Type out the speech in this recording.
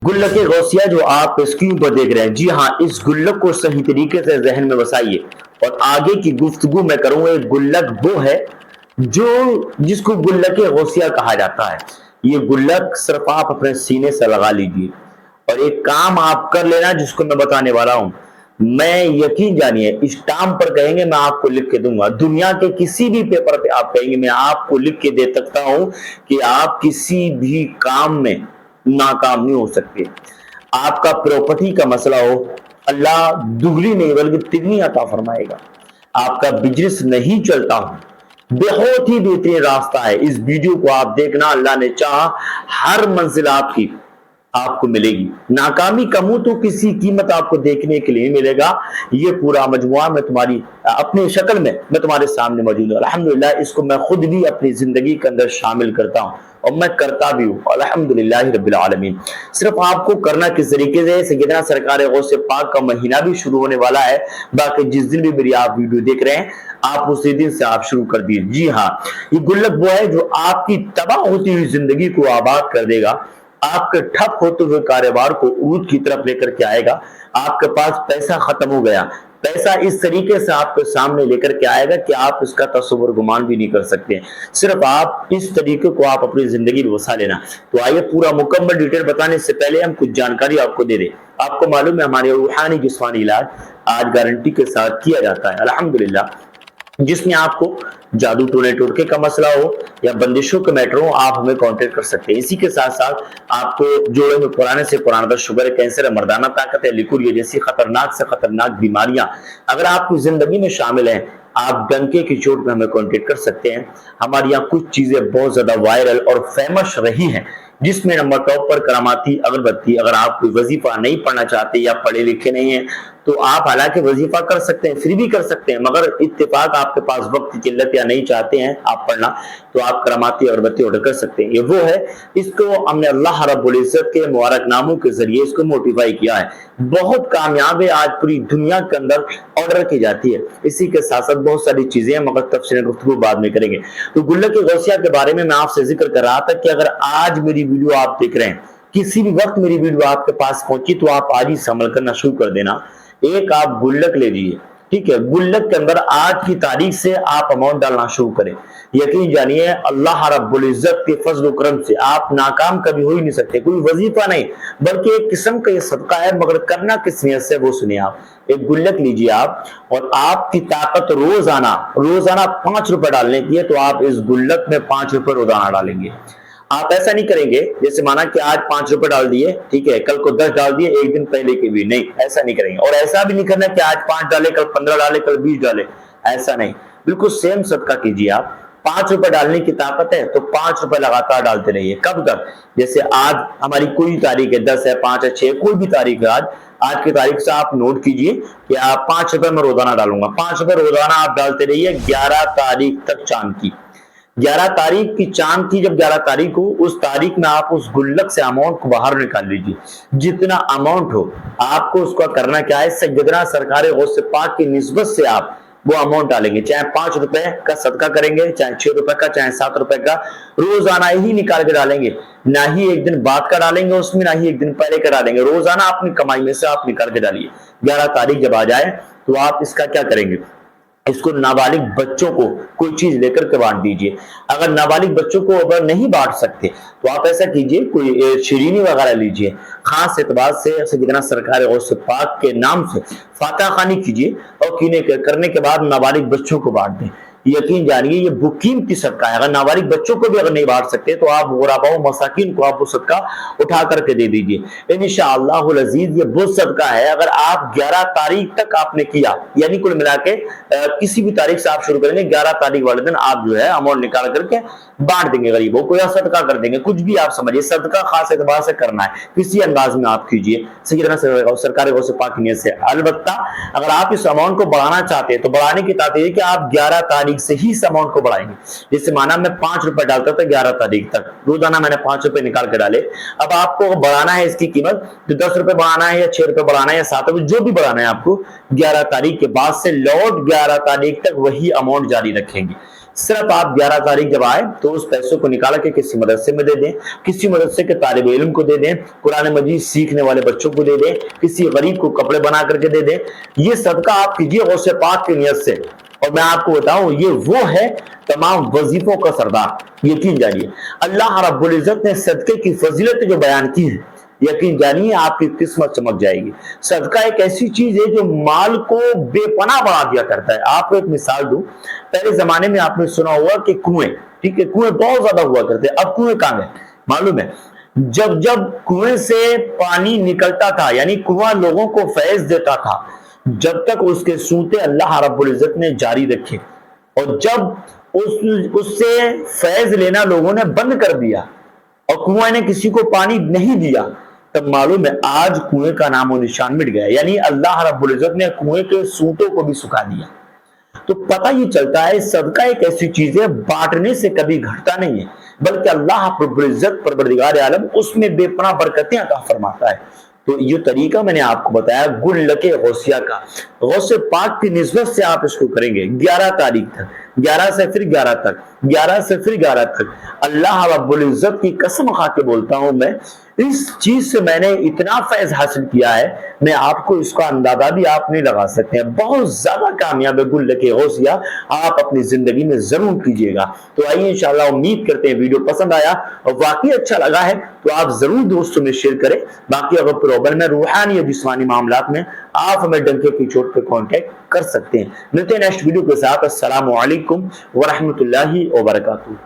गुल्लक गौसिया जो आप स्क्रीन पर देख रहे हैं, जी हाँ, इस गुल्लक को सही तरीके से जहन में बसाइए और आगे की गुफ्तगू मैं करूंगा। एक गुल्लक वो है जो जिसको गुल्लक गौसिया कहा जाता है। ये गुल्लक सिर्फ आप अपने सीने से लगा लीजिए और एक काम आप कर लेना जिसको मैं बताने वाला हूं। मैं यकीन जानिए स्टाम्प पर कहेंगे मैं आपको लिख के दूंगा, दुनिया के किसी भी पेपर पे आप कहेंगे मैं आपको लिख के दे सकता हूं कि आप किसी भी काम में नाकाम नहीं हो सकते। आपका प्रॉपर्टी का मसला हो, अल्लाह दुगनी नहीं बल्कि तिगनी अता फरमाएगा। आपका बिजनेस नहीं चलता हो, बहुत ही बेहतरीन रास्ता है। इस वीडियो को आप देखना, अल्लाह ने चाहा हर मंजिल आपको मिलेगी। नाकामी का मुंह तो किसी कीमत आपको देखने के लिए मिलेगा। ये पूरा मजमुआ मैं तुम्हारी अपनी शक्ल में मैं तुम्हारे सामने मौजूद हूँ। अल्हम्दुलिल्लाह, इसको मैं खुद भी अपनी जिंदगी के अंदर शामिल करता हूँ और मैं करता भी हूँ अल्हम्दुलिल्लाह रब्बिल आलमीन। सिर्फ आपको करना किस तरीके से, सैयदना सरकार गौसे पाक का महीना भी शुरू होने वाला है। बाकी जिस दिन भी मेरी आप वीडियो देख रहे हैं, आप उसी दिन से आप शुरू कर दीजिए। जी हाँ, ये गुल्लक वो है जो आपकी तबाह होती हुई जिंदगी को आबाद कर देगा, आपके ठप होते हुए कारोबार को उरूज की तरफ लेकर के आएगा। आपके पास पैसा खत्म हो गया, पैसा इस तरीके से आपके सामने लेकर के आएगा कि आप इसका तस्वुर गुमान भी नहीं कर सकते। सिर्फ आप इस तरीके को आप अपनी जिंदगी में बसा लेना। तो आइए पूरा मुकम्मल डिटेल बताने से पहले हम कुछ जानकारी आपको दे दें। आपको मालूम है हमारे रूहानी जिस्मानी इलाज आज गारंटी के साथ किया जाता है अल्हम्दुलिल्लाह, जिसमें आपको जादू टोने टोटके का मसला हो या बंदिशों के मैटर हो, आप हमें कांटेक्ट कर सकते हैं। इसी के साथ साथ आपको जोड़ों में पुराने से पुराना शुगर, कैंसर, मर्दाना ताकत है, लिकुरिया जैसी खतरनाक से खतरनाक बीमारियां अगर आपकी जिंदगी में शामिल हैं, आप डंके की चोट में हमें कांटेक्ट कर सकते हैं। हमारे यहाँ कुछ चीजें बहुत ज्यादा वायरल और फेमस रही हैं, जिसमें नंबर टॉप पर करामाती अगरबत्ती। अगर आप कोई वजीफा नहीं पढ़ना चाहते या पढ़े लिखे नहीं है तो आप हालांकि वजीफा कर सकते हैं, फ्री भी कर सकते हैं, मगर इत्तेफाक आपके पास वक्त की किल्लत या नहीं चाहते हैं आप पढ़ना, तो आप करामाती अगरबत्ती ऑर्डर कर सकते हैं। ये वो है, इसको हमने अल्लाह रब्बुल इज्जत के मुबारक नामों के जरिए इसको मोटिफाई किया है। बहुत कामयाब है, आज पूरी दुनिया के अंदर ऑर्डर की जाती है। इसी के साथ साथ बहुत सारी चीजें हैं, मगर तफसील गुफ्तगू बाद में करेंगे। तो गुल्लक गौसिया के बारे में मैं आपसे जिक्र कर रहा था कि अगर आज मेरी वीडियो आप देख रहे हैं, किसी भी वक्त मेरी वीडियो आपके पास पहुंची, तो आप आज ही से अमल करना शुरू कर देना। एक आप गुल्लक ले लीजिए, ठीक है, गुल्लक के अंदर आज की तारीख से आप अमाउंट डालना शुरू करें। यकीन जानिए अल्लाह रब्बुल इज्जत के फजल करम से आप नाकाम कभी हो ही नहीं सकते। कोई वजीफा नहीं बल्कि एक किस्म का ये सदका है, मगर करना किस नियत से वो सुनिए। आप एक गुल्लक लीजिए आप, और आपकी ताकत रोजाना 5 रुपए डालने की है, तो आप इस गुल्लक में 5 रुपए रोजाना डालेंगे। आप ऐसा नहीं करेंगे जैसे माना कि आज 5 रुपए डाल दिए, ठीक है, कल को 10 डाल दिए, एक दिन पहले के भी नहीं, ऐसा नहीं करेंगे। और ऐसा भी नहीं करना कि आज 5 डाले, कल 15 डाले, कल 20 डाले, ऐसा नहीं। बिल्कुल सेम सदका कीजिए आप। 5 रुपए डालने की ताकत है तो 5 रुपए लगातार डालते रहिए। कब तक? जैसे आज हमारी कोई तारीख है, 10 है, 5 है, 6, कोई भी तारीख है, आज की तारीख से आप नोट कीजिए कि आप 5 रुपए में रोजाना डालूंगा। 5 रुपए रोजाना आप डालते रहिए 11 तारीख तक चांद की। 11 तारीख की चांद की जब 11 तारीख हो, उस तारीख में आप उस गुल्लक से अमाउंट को बाहर निकाल लीजिए। जितना अमाउंट हो आपको उसका करना क्या है, सैयदना सरकार गौसे पाक की निस्बत से आप वो अमाउंट डालेंगे। चाहे 5 रुपए का सदका करेंगे, चाहे 6 रुपए का, चाहे 7 रुपए का, रोजाना ही निकाल के डालेंगे। ना ही एक दिन बाद का डालेंगे उसमें, ना ही एक दिन पहले का डालेंगे। रोजाना अपनी कमाई में से आप निकाल के डालिए। 11 तारीख जब आ जाए तो आप इसका क्या करेंगे, इसको नाबालिग बच्चों को कोई चीज लेकर के बांट दीजिए। अगर नाबालिग बच्चों को अगर नहीं बांट सकते तो आप ऐसा कीजिए, कोई शीरीनी वगैरह लीजिए, खास एतबार से सैयदना सरकार गौसे पाक के नाम से फातहा खानी कीजिए और करने के बाद नाबालिग बच्चों को बांट दें। यकीन जानिए ये बुकीमती सदका है। अगर नाबालिग बच्चों को भी अगर नहीं बांट सकते तो आप गुराबाओं मसाकिन को आप वो सदका उठा करके दे दीजिए। इंशाअल्लाहुल अजीज ये वो सदका है, अगर आप 11 तारीख तक आपने किया, यानी कुल मिला के किसी भी तारीख से आप शुरू करेंगे, 11 तारीख वाले दिन आप जो है अमाउंट निकाल करके बांट देंगे गरीबों को या सदका कर देंगे, कुछ भी आप समझिए। सदका खास एतबार से करना है, किसी अंदाज में आप कीजिए सैयदना सरकार गौसे पाक की नियत से। अलबत्ता अगर आप इस अमाउंट को बढ़ाना चाहते हैं तो बढ़ाने की ताकत है कि आप 11 तारीख से ही इस अमाउंट को बढ़ाएंगे। जैसे माना मैं 5 रुपए डालता था 11 तारीख तक, रोजाना मैंने 5 रुपए निकाल के डाले। अब आपको बढ़ाना है इसकी कीमत, तो 10 रुपए बढ़ाना है या 6 रुपए बढ़ाना है या 7 रुपए, जो भी बढ़ाना है आपको, 11 तारीख के बाद से लौट 11 तारीख तक वही अमाउंट जारी रखेंगे। सिर्फ आप 11 तारीख जब आए तो उस पैसों को निकाल के किसी मदरसे में दे दें, किसी मदरसे के तालिब इल्म को दे दें, कुरान मजीद सीखने वाले बच्चों को दे दें, किसी गरीब को कपड़े बना करके दे दें। ये सदका आप कीजिए गौसे पाक की नियत से। और मैं आपको बताऊं, ये वो है तमाम वजीफों का सरदार। यकीन जानिए अल्लाह रब्बुल इज्जत ने सदके की फजीलत जो बयान की है, यकीन जानिए आपकी किस्मत चमक जाएगी। सदका एक ऐसी चीज है जो माल को बेपनाह बढ़ा दिया करता है। आपको एक मिसाल दूं, पहले जमाने में आपने सुना होगा कि कुएं, ठीक है, कुएं बहुत ज्यादा हुआ करते, अब कुएं कहां गए मालूम है? जब जब कुएं से पानी निकलता था, यानी कुआं लोगों को फैज देता था, जब तक उसके सूते अल्लाह रब्बुल इज्जत ने जारी रखे, और जब उससे फैज लेना लोगों ने बंद कर दिया और कुएं ने किसी को पानी नहीं दिया, तब मालूम है आज कुएं का नामो निशान मिट गया। यानी अल्लाह रब्बुल इज्जत ने कुएं के सूतों को भी सुखा दिया। तो पता ये चलता है सदका एक ऐसी चीज है बांटने से कभी घटता नहीं है, बल्कि अल्लाह रब्बुल इज्जत परवरदिगार आलम उसमें बेपनाह बरकतें अता फरमाता है। तो ये तरीका मैंने आपको बताया गुल्लके गौसिया का, गौसे पाक की निस्बत से आप इसको करेंगे 11 तारीख तक, 11 से फिर 11 तक, 11 से फिर 11 तक। अल्लाह रब्बुल इज्जत की कसम खा के बोलता हूं, मैं इस चीज से मैंने इतना फैज हासिल किया है, मैं आपको इसका अंदाजा भी आप नहीं लगा सकते हैं। बहुत ज्यादा कामयाब है गुल्लके गौसिया, आप अपनी जिंदगी में जरूर कीजिएगा। तो आइए इंशाल्लाह, उम्मीद करते हैं वीडियो पसंद आया और वाकई अच्छा लगा है तो आप जरूर दोस्तों में शेयर करें। बाकी अगर प्रॉब्लम है रूहानी या जिस्मानी मामलात में, आप हमें डंके की चोट पे कांटेक्ट कर सकते हैं। मिलते हैं नेक्स्ट वीडियो के साथ। अस्सलामु अलैकुम व रहमतुल्लाहि व बरकातुहू।